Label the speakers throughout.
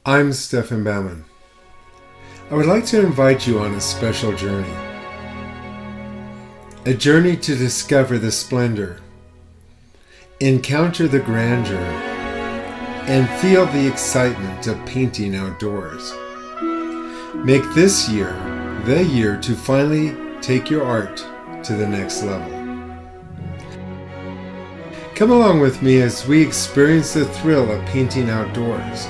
Speaker 1: I'm Stefan Baumann. I would like to invite you on a special journey. A journey to discover the splendor, encounter the grandeur, and feel the excitement of painting outdoors. Make this year the year to finally take your art to the next level. Come along with me as we experience the thrill of painting outdoors.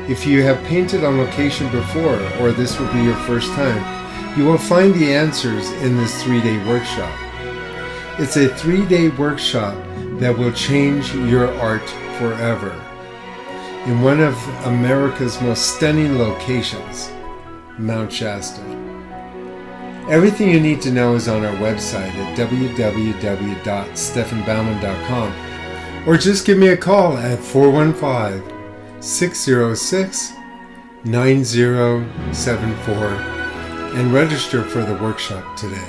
Speaker 1: If you have painted on location before, or this will be your first time, you will find the answers in this 3-day workshop. It's a 3-day workshop that will change your art forever. In one of America's most stunning locations, Mount Shasta. Everything you need to know is on our website at www.stefanbaumann.com, or just give me a call at 415-606-9074 and register for the workshop today.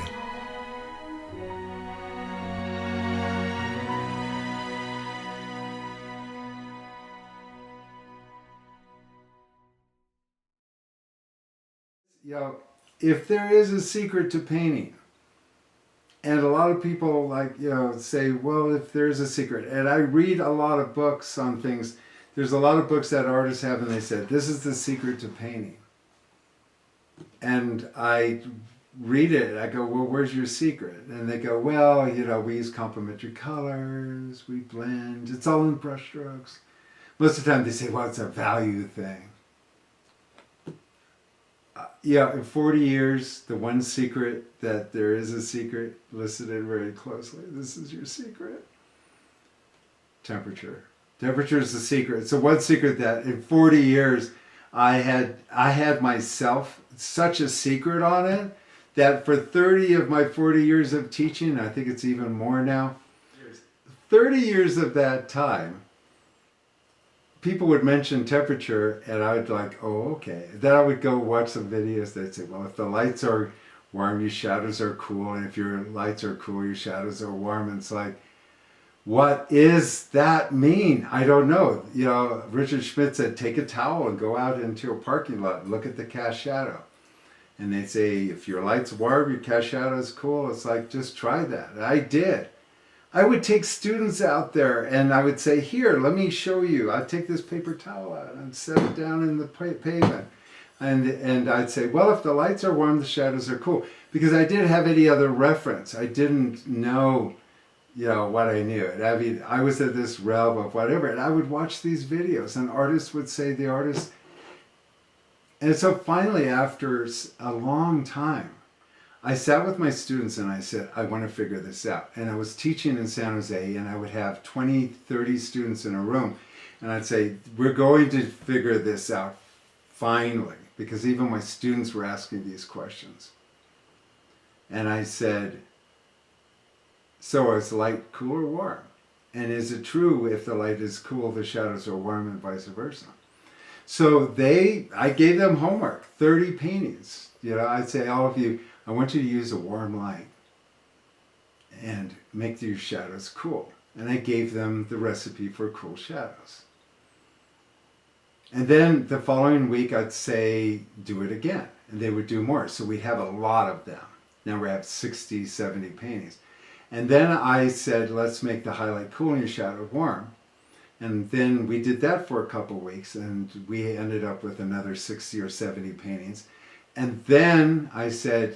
Speaker 1: If there is a secret to painting, and a lot of people say, well, if there's a secret, and I read a lot of books on things, there's a lot of books that artists have, and they said, this is the secret to painting. And I read it, I go, well, where's your secret? And they go, well, we use complementary colors, we blend, it's all in brush strokes. Most of the time they say, well, it's a value thing. In 40 years, the one secret that there is a secret, listed it very closely. This is your secret. Temperature. Temperature is the secret. So one secret that in 40 years, I had myself such a secret on it that for 30 of my 40 years of teaching, I think it's even more now, 30 years of that time, people would mention temperature and I would oh, okay. Then I would go watch some videos. They'd say, well, if the lights are warm, your shadows are cool. And if your lights are cool, your shadows are warm. And it's like, what does that mean? I don't know. Richard Schmidt said, take a towel and go out into a parking lot and look at the cast shadow. And they'd say, if your light's warm, your cast shadow is cool. It's like, just try that. And I did. I would take students out there and I would say, here, let me show you. I'd take this paper towel out and set it down in the pavement. And I'd say, well, if the lights are warm, the shadows are cool. Because I didn't have any other reference. I didn't know, what I knew. I mean, I was at this realm of whatever. And I would watch these videos and artists would say, And so finally, after a long time, I sat with my students and I said, I want to figure this out. And I was teaching in San Jose and I would have 20, 30 students in a room. And I'd say, we're going to figure this out finally, because even my students were asking these questions. And I said, so is light cool or warm? And is it true if the light is cool, the shadows are warm and vice versa? So I gave them homework, 30 paintings. I'd say, all of you, I want you to use a warm light and make your shadows cool. And I gave them the recipe for cool shadows. And then the following week I'd say, do it again. And they would do more. So we'd have a lot of them. Now we have 60, 70 paintings. And then I said, let's make the highlight cool and your shadow warm. And then we did that for a couple weeks and we ended up with another 60 or 70 paintings. And then I said,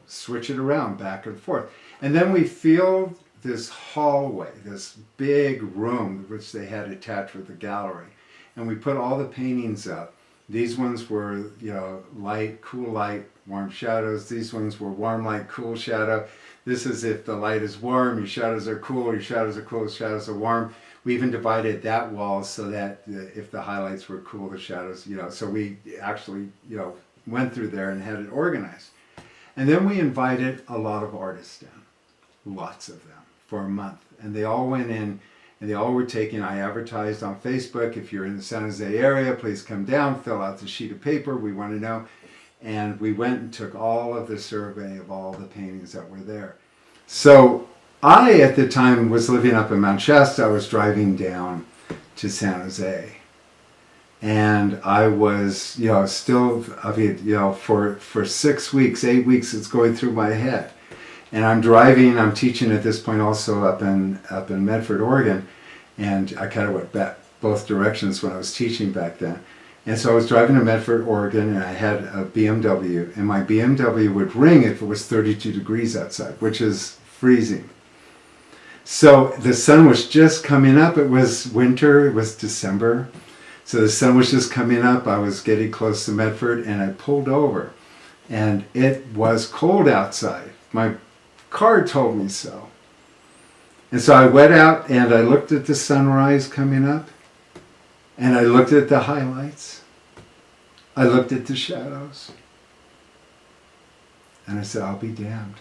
Speaker 1: switch it around back and forth. And then we filled this hallway, this big room, which they had attached with the gallery. And we put all the paintings up. These ones were, light, cool light, warm shadows. These ones were warm light, cool shadow. This is if the light is warm, your shadows are cool, your shadows are cool, the shadows are warm. We even divided that wall so that if the highlights were cool, the shadows, so we actually, went through there and had it organized. And then we invited a lot of artists in, lots of them, for a month. And they all went in and they all were taking, I advertised on Facebook, if you're in the San Jose area, please come down, fill out the sheet of paper, we want to know. And we went and took all of the survey of all the paintings that were there. So I, at the time, was living up in Mount Shasta. I was driving down to San Jose. And I was, still, for 6 weeks, 8 weeks, it's going through my head. And I'm driving, I'm teaching at this point also up in Medford, Oregon. And I kind of went back both directions when I was teaching back then. And so I was driving to Medford, Oregon, and I had a BMW. And my BMW would ring if it was 32 degrees outside, which is freezing. So the sun was just coming up. It was winter, it was December. So the sun was just coming up. I was getting close to Medford, and I pulled over. And it was cold outside. My car told me so. And so I went out and I looked at the sunrise coming up, and I looked at the highlights. I looked at the shadows. And I said, I'll be damned.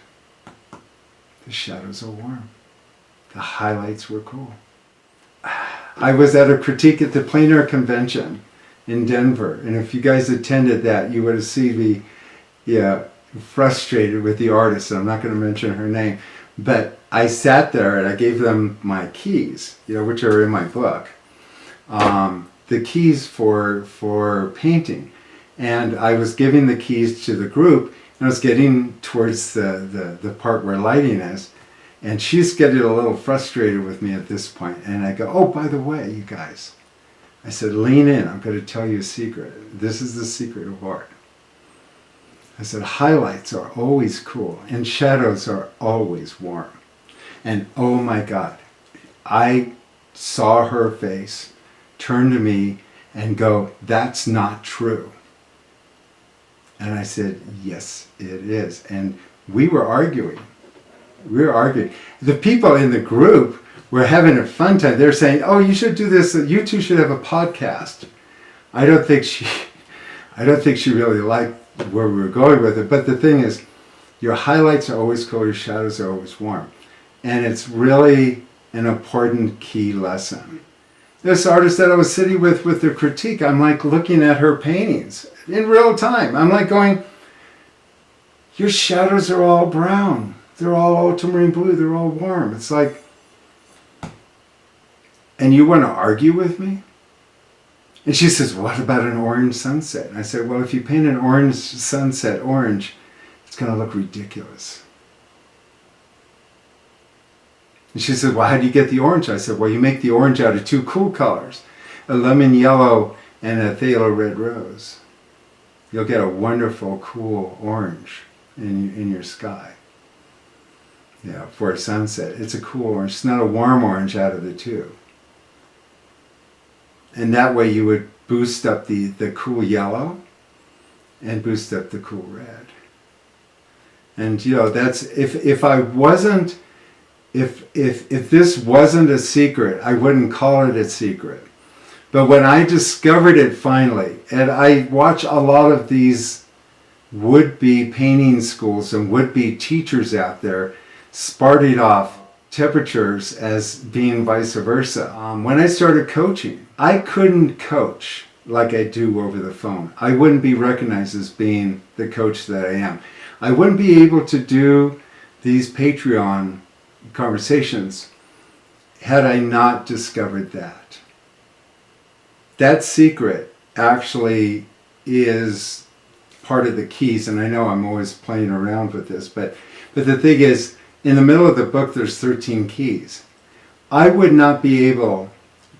Speaker 1: The shadows are warm. The highlights were cool. I was at a critique at the Plein Air Convention in Denver. And if you guys attended that, you would have seen me frustrated with the artist. I'm not going to mention her name. But I sat there and I gave them my keys, which are in my book. The keys for painting. And I was giving the keys to the group, and I was getting towards the part where lighting is. And she's getting a little frustrated with me at this point. And I go, oh, by the way, you guys, I said, lean in. I'm going to tell you a secret. This is the secret of art. I said, highlights are always cool and shadows are always warm. And oh my God, I saw her face turn to me and go, that's not true. And I said, yes, it is. And we were arguing. The people in the group were having a fun time. They're saying, oh, you should do this. You two should have a podcast. I don't think she really liked where we were going with it. But the thing is, your highlights are always cool, your shadows are always warm. And it's really an important key lesson. This artist that I was sitting with the critique, I'm like looking at her paintings in real time. I'm like going, your shadows are all brown. They're all ultramarine blue. They're all warm. It's like, and you want to argue with me? And she says, what about an orange sunset? And I said, well, if you paint an orange sunset orange, it's going to look ridiculous. And she said, well, how do you get the orange? I said, well, you make the orange out of two cool colors, a lemon yellow and a phthalo red rose. You'll get a wonderful, cool orange in your sky. Yeah, for a sunset. It's a cool orange. It's not a warm orange out of the two. And that way you would boost up the cool yellow and boost up the cool red. And that's if this wasn't a secret, I wouldn't call it a secret. But when I discovered it finally, and I watch a lot of these would-be painting schools and would-be teachers out there sparting off temperatures as being vice versa. When I started coaching, I couldn't coach like I do over the phone. I wouldn't be recognized as being the coach that I am. I wouldn't be able to do these Patreon conversations had I not discovered that. That secret actually is part of the keys, and I know I'm always playing around with this, but the thing is, in the middle of the book there's 13 keys. I would not be able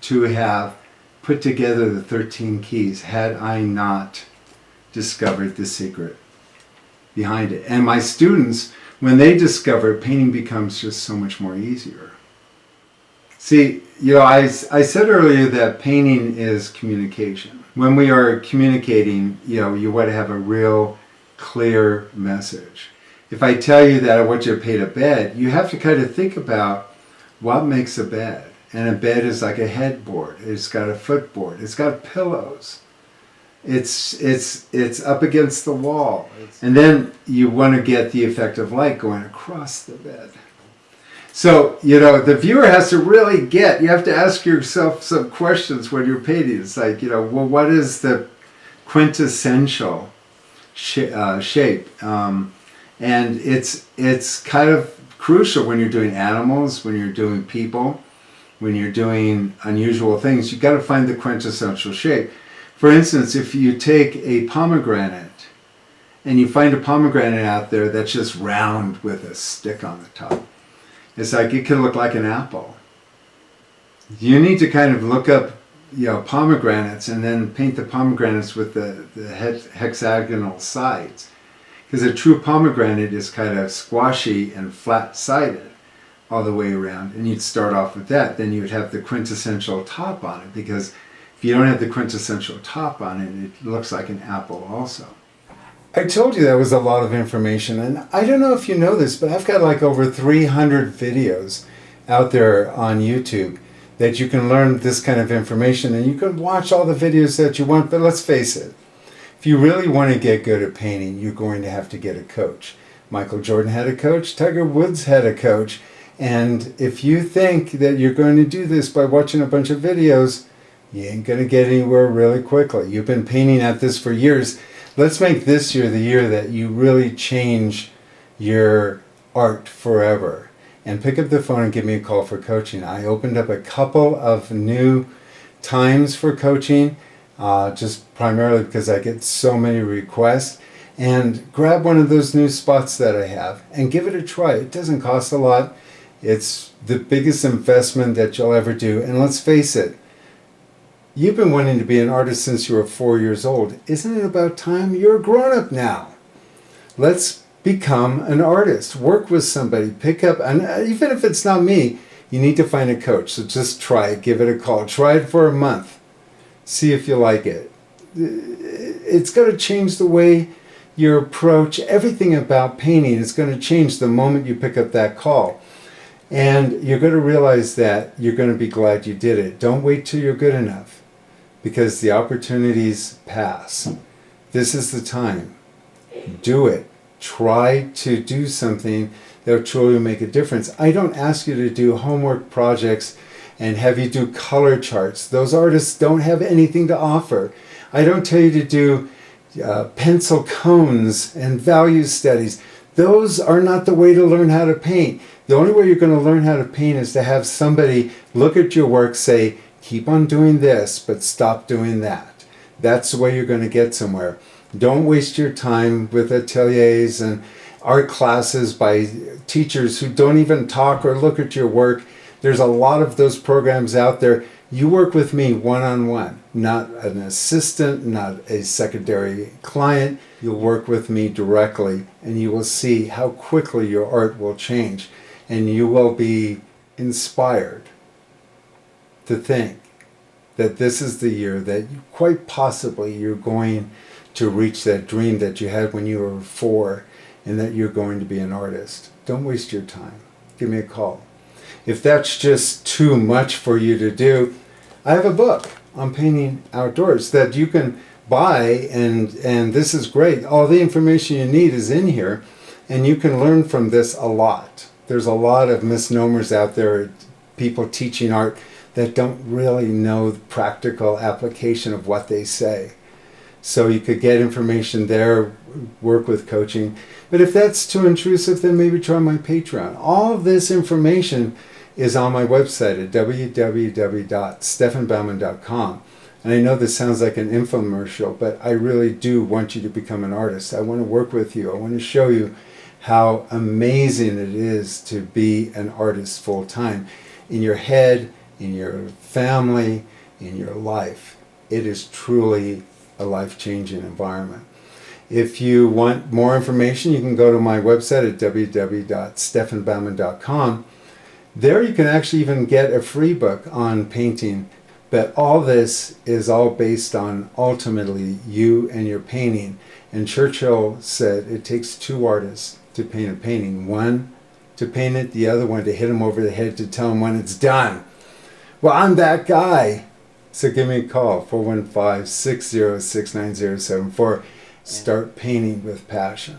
Speaker 1: to have put together the 13 keys had I not discovered the secret behind it. And my students, when they discover it, painting becomes just so much more easier. See, I said earlier that painting is communication. When we are communicating, you want to have a real clear message. If I tell you that I want you to paint a bed, you have to kind of think about what makes a bed. And a bed is like a headboard. It's got a footboard. It's got pillows. It's up against the wall. And then you want to get the effect of light going across the bed. So, the viewer has to really you have to ask yourself some questions when you're painting. It's like, well, what is the quintessential shape? And it's kind of crucial when you're doing animals, when you're doing people, when you're doing unusual things. You've got to find the quintessential shape. For instance, if you take a pomegranate and you find a pomegranate out there that's just round with a stick on the top, it's like it could look like an apple. You need to kind of look up, pomegranates and then paint the pomegranates with the hexagonal sides. Because a true pomegranate is kind of squashy and flat-sided all the way around. And you'd start off with that. Then you would have the quintessential top on it. Because if you don't have the quintessential top on it, it looks like an apple also. I told you that was a lot of information. And I don't know if you know this, but I've got like over 300 videos out there on YouTube that you can learn this kind of information. And you can watch all the videos that you want. But let's face it. If you really want to get good at painting, you're going to have to get a coach. Michael Jordan had a coach. Tiger Woods had a coach. And if you think that you're going to do this by watching a bunch of videos, you ain't going to get anywhere really quickly. You've been painting at this for years. Let's make this year the year that you really change your art forever. And pick up the phone and give me a call for coaching. I opened up a couple of new times for coaching. Just primarily because I get so many requests, and grab one of those new spots that I have and give it a try. It doesn't cost a lot. It's the biggest investment that you'll ever do. And let's face it, you've been wanting to be an artist since you were 4 years old. Isn't it about time? You're a grown-up now. Let's become an artist. Work with somebody. Pick up, and even if it's not me, you need to find a coach. So just try it. Give it a call. Try it for a month. See if you like it. It's going to change the way you approach everything about painting. It's going to change the moment you pick up that call. And you're going to realize that you're going to be glad you did it. Don't wait till you're good enough, because the opportunities pass. This is the time. Do it. Try to do something that will truly make a difference. I don't ask you to do homework projects and have you do color charts. Those artists don't have anything to offer. I don't tell you to do pencil cones and value studies. Those are not the way to learn how to paint. The only way you're going to learn how to paint is to have somebody look at your work, say, keep on doing this, but stop doing that. That's the way you're going to get somewhere. Don't waste your time with ateliers and art classes by teachers who don't even talk or look at your work. There's a lot of those programs out there. You work with me one-on-one, not an assistant, not a secondary client. You'll work with me directly, and you will see how quickly your art will change. And you will be inspired to think that this is the year that quite possibly you're going to reach that dream that you had when you were 4, and that you're going to be an artist. Don't waste your time. Give me a call. If that's just too much for you to do, I have a book on painting outdoors that you can buy, and this is great. All the information you need is in here, and you can learn from this a lot. There's a lot of misnomers out there, people teaching art that don't really know the practical application of what they say. So you could get information there, work with coaching. But if that's too intrusive, then maybe try my Patreon. All of this information is on my website at www.stefanbaumann.com. And I know this sounds like an infomercial, but I really do want you to become an artist. I want to work with you. I want to show you how amazing it is to be an artist full time. In your head, in your family, in your life. It is truly a life-changing environment. If you want more information, you can go to my website at www.stefanbaumann.com. There you can actually even get a free book on painting. But all this is all based on ultimately you and your painting. And Churchill said it takes 2 artists to paint a painting. One to paint it, the other one to hit him over the head to tell him when it's done. Well, I'm that guy. So give me a call, 415-606-9074. Start painting with passion.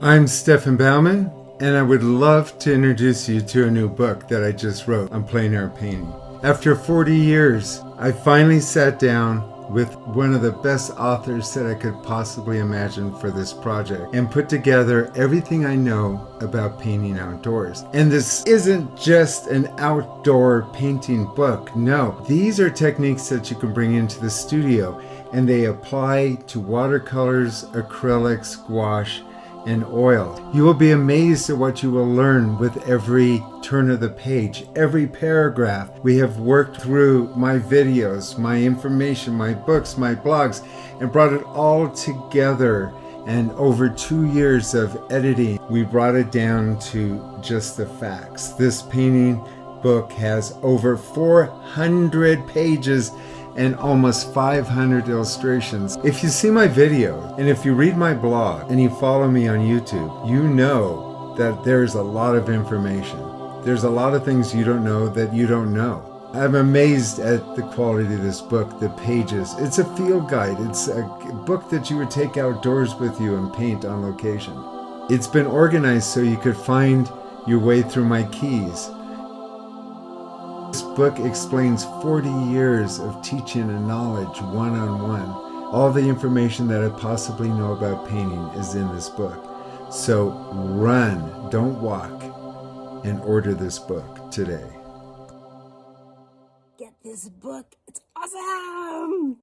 Speaker 1: I'm Stefan Baumann, and I would love to introduce you to a new book that I just wrote on plein air painting. After 40 years, I finally sat down with one of the best authors that I could possibly imagine for this project and put together everything I know about painting outdoors. And this isn't just an outdoor painting book. No, these are techniques that you can bring into the studio, and they apply to watercolors, acrylics, gouache, and oil. You will be amazed at what you will learn with every turn of the page, every paragraph. We have worked through my videos, my information, my books, my blogs, and brought it all together. And over 2 years of editing, we brought it down to just the facts. This painting book has over 400 pages and almost 500 illustrations. If you see my videos, and if you read my blog, and you follow me on YouTube, you know that there's a lot of information. There's a lot of things you don't know that you don't know. I'm amazed at the quality of this book, the pages. It's a field guide. It's a book that you would take outdoors with you and paint on location. It's been organized so you could find your way through my keys. This book explains 40 years of teaching and knowledge one-on-one. All the information that I possibly know about painting is in this book. So run, don't walk, and order this book today.
Speaker 2: Get this book. It's awesome!